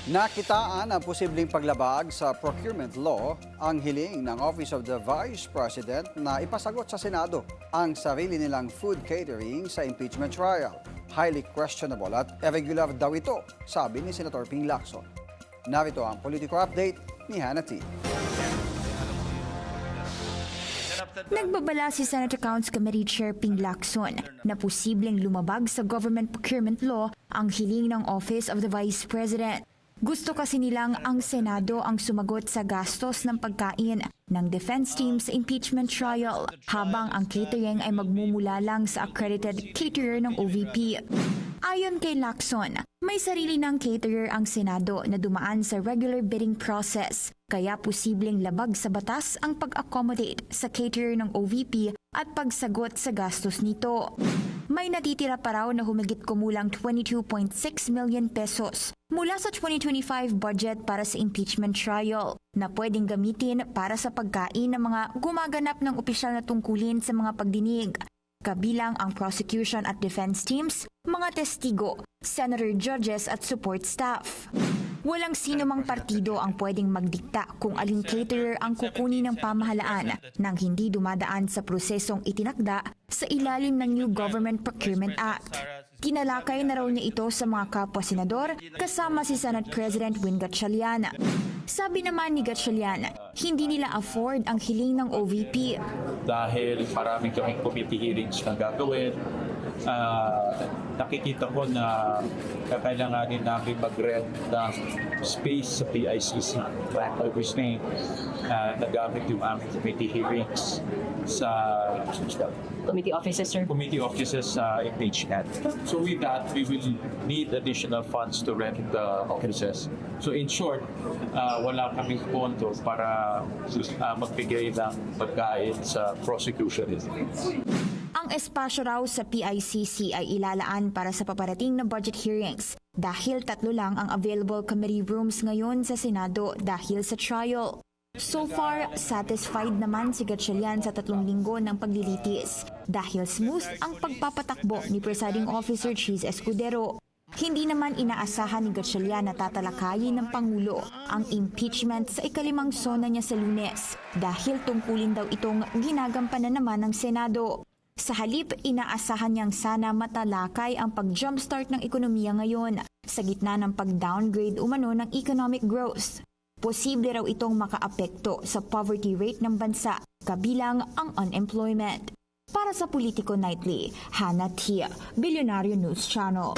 Nakitaan ang posibleng paglabag sa procurement law ang hiling ng Office of the Vice President na ipasagot sa Senado ang sarili nilang food catering sa impeachment trial. Highly questionable at irregular daw ito, sabi ni Senator Ping Lacson. Narito ang political update ni Hannah T. Nagbabala si Senate Accounts Committee Chair Ping Lacson na posibleng lumabag sa government procurement law ang hiling ng Office of the Vice President. Gusto kasi nilang ang Senado ang sumagot sa gastos ng pagkain ng defense team sa impeachment trial habang ang catering ay magmumula lang sa accredited caterer ng OVP. Ayon kay Lacson, may sarili ng caterer ang Senado na dumaan sa regular bidding process, kaya posibleng labag sa batas ang pag-accommodate sa caterer ng OVP at pagsagot sa gastos nito. May natitira pa raw na humigit kumulang 22.6 million pesos mula sa 2025 budget para sa impeachment trial na pwedeng gamitin para sa pagkain ng mga gumaganap ng opisyal na tungkulin sa mga pagdinig, kabilang ang prosecution at defense teams, mga testigo, senator judges at support staff. Walang sino mang partido ang pwedeng magdikta kung aling caterer ang kukunin ng pamahalaan nang hindi dumadaan sa prosesong itinakda sa ilalim ng New Government Procurement Act. Kinalakay na raw niya ito sa mga kapwa-senador kasama si Senate President Win Gatchalian. Sabi naman ni Gatchalian, hindi nila afford ang hiling ng OVP. Dahil maraming kaming committee hearings na gagawin, nakikita ko na kakailanganin namin mag-rent ng space sa PICC. Which means nagamit yung aming committee hearings sa committee offices, sir. committee offices sa impeachment. So with that, we will need additional funds to rent the offices. So in short, wala kaming pondo para magbigay ng pagkain sa prosecution. Ang espasyo raw sa PICC ay ilalaan para sa paparating na budget hearings dahil 3 lang ang available committee rooms ngayon sa Senado dahil sa trial. So far, satisfied naman si Gatchalian sa 3 linggo ng paglilitis dahil smooth ang pagpapatakbo ni Presiding Officer Cheese Escudero. Hindi naman inaasahan ni Gatchalian na tatalakayin ng Pangulo ang impeachment sa ikalimang sona niya sa Lunes dahil tungkulin daw itong ginagampanan naman ng Senado. Sa halip, inaasahan niyang sana matalakay ang pag-jumpstart ng ekonomiya ngayon sa gitna ng pag-downgrade umano ng economic growth. Posible raw itong makaapekto sa poverty rate ng bansa, kabilang ang unemployment. Para sa Politico Nightly, Hannah Tia, Billionaire News Channel.